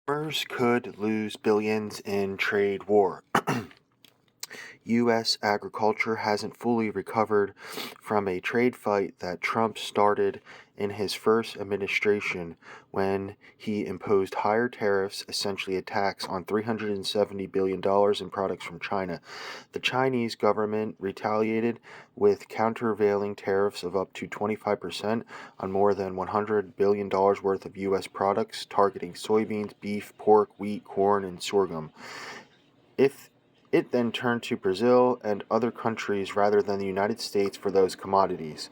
Farmers could lose billions in trade war. U.S. agriculture hasn't fully recovered from a trade fight that Trump started in his first administration when he imposed higher tariffs, essentially a tax on $370 billion in products from China. The Chinese government retaliated with countervailing tariffs of up to 25% on more than $100 billion worth of U.S. products, targeting soybeans, beef, pork, wheat, corn, and sorghum. If it then turned to Brazil and other countries rather than the United States for those commodities.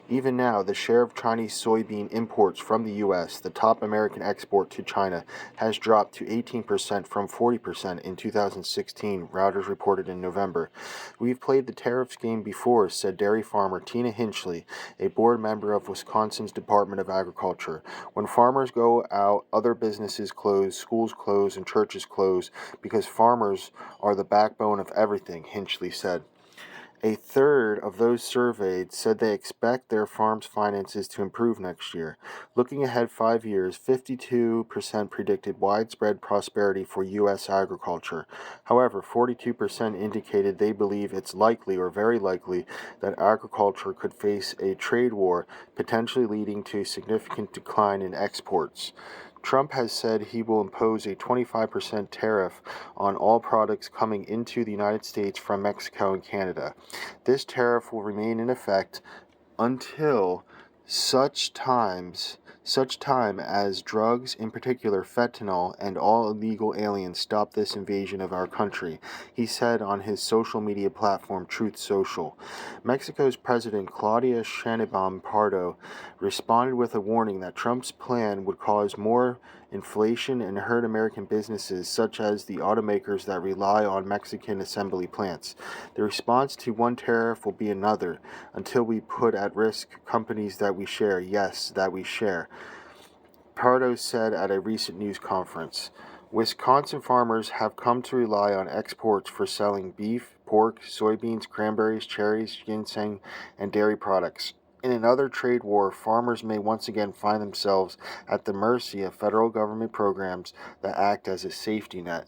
Even now, the share of Chinese soybean imports from the U.S., the top American export to China, has dropped to 18% from 40% in 2016, Reuters reported in November. "We've played the tariffs game before," said dairy farmer Tina Hinchley, a board member of Wisconsin's Department of Agriculture. "When farmers go out, other businesses close, schools close, and churches close because farmers are the backbone of everything," Hinchley said. A third of those surveyed said they expect their farm's finances to improve next year. Looking ahead 5 years, 52% predicted widespread prosperity for U.S. agriculture. However, 42% indicated they believe it's likely or very likely that agriculture could face a trade war, potentially leading to a significant decline in exports. Trump has said he will impose a 25% tariff on all products coming into the United States from Mexico and Canada. This tariff will remain in effect until such time as drugs, in particular fentanyl, and all illegal aliens stop this invasion of our country, he said on his social media platform Truth Social. Mexico's President Claudia Sheinbaum Pardo responded with a warning that Trump's plan would cause more inflation and hurt American businesses such as the automakers that rely on Mexican assembly plants. The response to one tariff will be another until we put at risk companies that we share. Yes, that we share, Pardo said at a recent news conference. Wisconsin farmers have come to rely on exports for selling beef, pork, soybeans, cranberries, cherries, ginseng, and dairy products. In another trade war, farmers may once again find themselves at the mercy of federal government programs that act as a safety net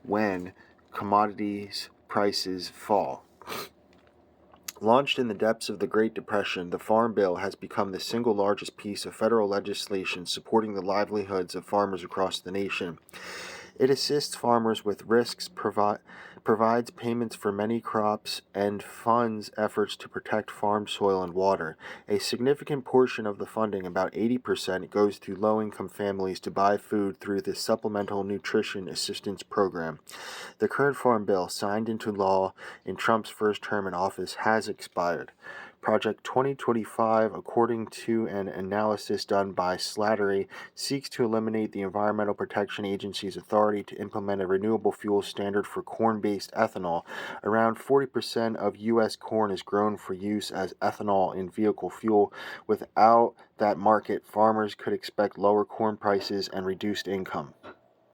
when commodities prices fall. Launched in the depths of the Great Depression, the Farm Bill has become the single largest piece of federal legislation supporting the livelihoods of farmers across the nation. It assists farmers with risks, provides payments for many crops, and funds efforts to protect farm soil and water. A significant portion of the funding, about 80%, goes to low-income families to buy food through the Supplemental Nutrition Assistance Program. The current Farm Bill, signed into law in Trump's first term in office, has expired. Project 2025, according to an analysis done by Slattery, seeks to eliminate the Environmental Protection Agency's authority to implement a renewable fuel standard for corn-based ethanol. Around 40% of U.S. corn is grown for use as ethanol in vehicle fuel. Without that market, farmers could expect lower corn prices and reduced income.